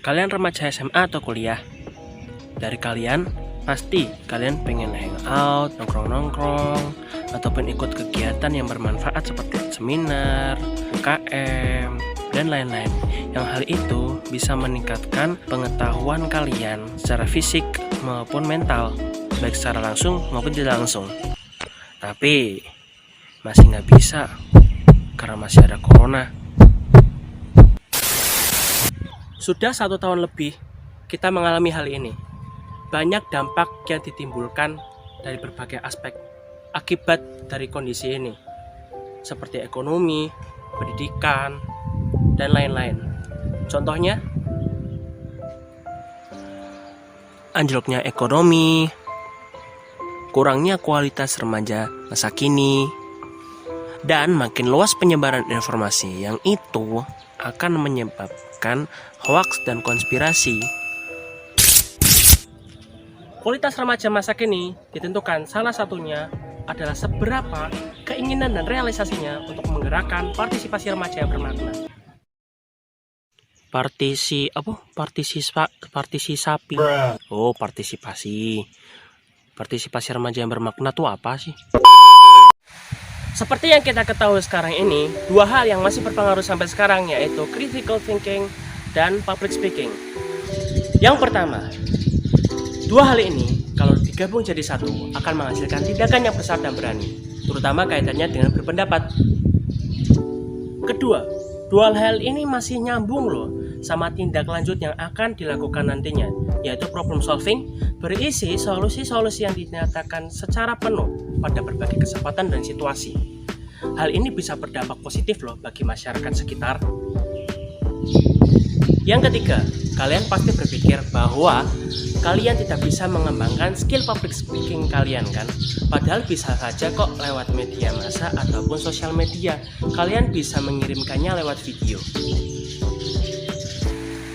Kalian remaja SMA atau kuliah? Dari kalian, pasti kalian pengen hangout, nongkrong-nongkrong, ataupun ikut kegiatan yang bermanfaat seperti seminar, UKM, dan lain-lain. Yang hal itu bisa meningkatkan pengetahuan kalian secara fisik maupun mental, baik secara langsung maupun tidak langsung. Tapi masih nggak bisa karena masih ada corona. Sudah 1 tahun lebih kita mengalami hal ini. Banyak dampak yang ditimbulkan dari berbagai aspek akibat dari kondisi ini, seperti ekonomi, pendidikan, dan lain-lain. Contohnya, anjloknya ekonomi, kurangnya kualitas remaja masa kini, dan makin luas penyebaran informasi yang itu akan menyebabkan hoaks dan konspirasi. Kualitas remaja masa kini ditentukan salah satunya adalah seberapa keinginan dan realisasinya untuk menggerakkan partisipasi remaja yang bermakna. Partisipasi. Oh, partisipasi. Partisipasi remaja yang bermakna itu apa sih? Seperti yang kita ketahui sekarang ini, 2 hal yang masih berpengaruh sampai sekarang yaitu critical thinking dan public speaking. Yang pertama, 2 hal ini kalau digabung jadi satu akan menghasilkan tindakan yang besar dan berani, terutama kaitannya dengan berpendapat. Kedua, 2 hal ini masih nyambung loh sama tindak lanjut yang akan dilakukan nantinya, yaitu problem solving, berisi solusi-solusi yang dinyatakan secara penuh pada berbagai kesempatan dan situasi. Hal ini bisa berdampak positif loh bagi masyarakat sekitar. Yang ketiga, kalian pasti berpikir bahwa kalian tidak bisa mengembangkan skill public speaking kalian kan? Padahal bisa saja kok lewat media massa ataupun sosial media. Kalian bisa mengirimkannya lewat video.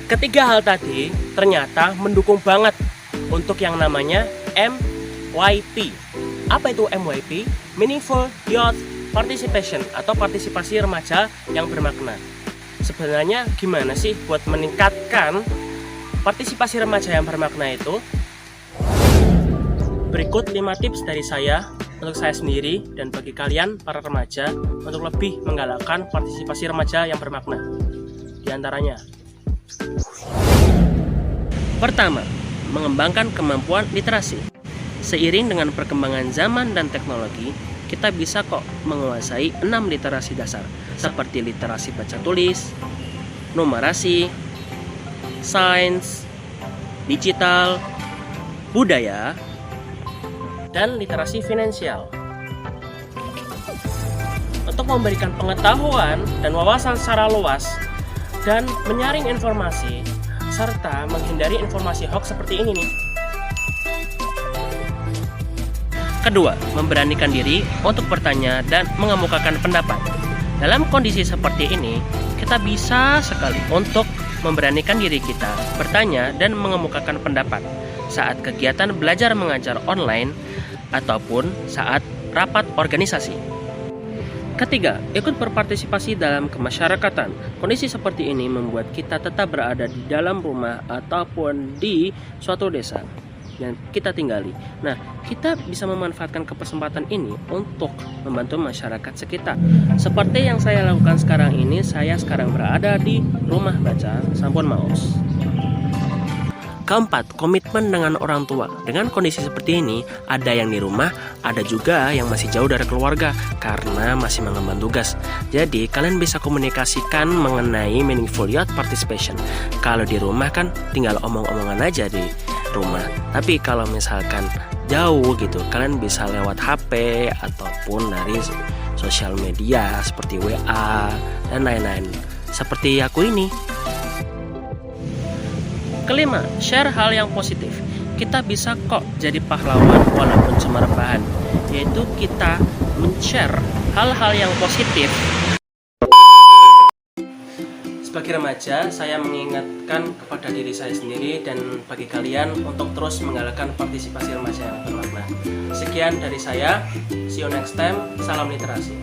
Ketiga hal tadi ternyata mendukung banget untuk yang namanya MYP. Apa itu MYP? Meaningful Youth Participation atau partisipasi remaja yang bermakna. Sebenarnya gimana sih buat meningkatkan partisipasi remaja yang bermakna itu? Berikut 5 tips dari saya untuk saya sendiri dan bagi kalian para remaja untuk lebih menggalakkan partisipasi remaja yang bermakna. Di antaranya, pertama, mengembangkan kemampuan literasi. Seiring dengan perkembangan zaman dan teknologi, kita bisa kok menguasai 6 literasi dasar, seperti literasi baca tulis, numerasi, sains, digital, budaya, dan literasi finansial. Untuk memberikan pengetahuan dan wawasan secara luas dan menyaring informasi serta menghindari informasi hoax seperti ini nih. Kedua, memberanikan diri untuk bertanya dan mengemukakan pendapat. Dalam kondisi seperti ini, kita bisa sekali untuk memberanikan diri kita bertanya dan mengemukakan pendapat saat kegiatan belajar mengajar online ataupun saat rapat organisasi. Ketiga, ikut berpartisipasi dalam kemasyarakatan. Kondisi seperti ini membuat kita tetap berada di dalam rumah ataupun di suatu desa yang kita tinggali. Nah, kita bisa memanfaatkan kesempatan ini untuk membantu masyarakat sekitar. Seperti yang saya lakukan sekarang ini, saya sekarang berada di rumah baca Sampun Maus. Keempat, komitmen dengan orang tua. Dengan kondisi seperti ini, ada yang di rumah, ada juga yang masih jauh dari keluarga karena masih mengemban tugas. Jadi, kalian bisa komunikasikan mengenai meaningful youth participation. Kalau di rumah kan tinggal omong-omongan aja di rumah. Tapi kalau misalkan jauh gitu, kalian bisa lewat HP ataupun dari sosial media seperti WA dan lain-lain. Seperti aku ini. Kelima, share hal yang positif. Kita bisa kok jadi pahlawan walaupun cuma rebahan, yaitu kita men-share hal-hal yang positif. Sebagai remaja, saya mengingatkan kepada diri saya sendiri dan bagi kalian untuk terus menggalakkan partisipasi remaja yang bermakna. Sekian dari saya, see you next time, salam literasi.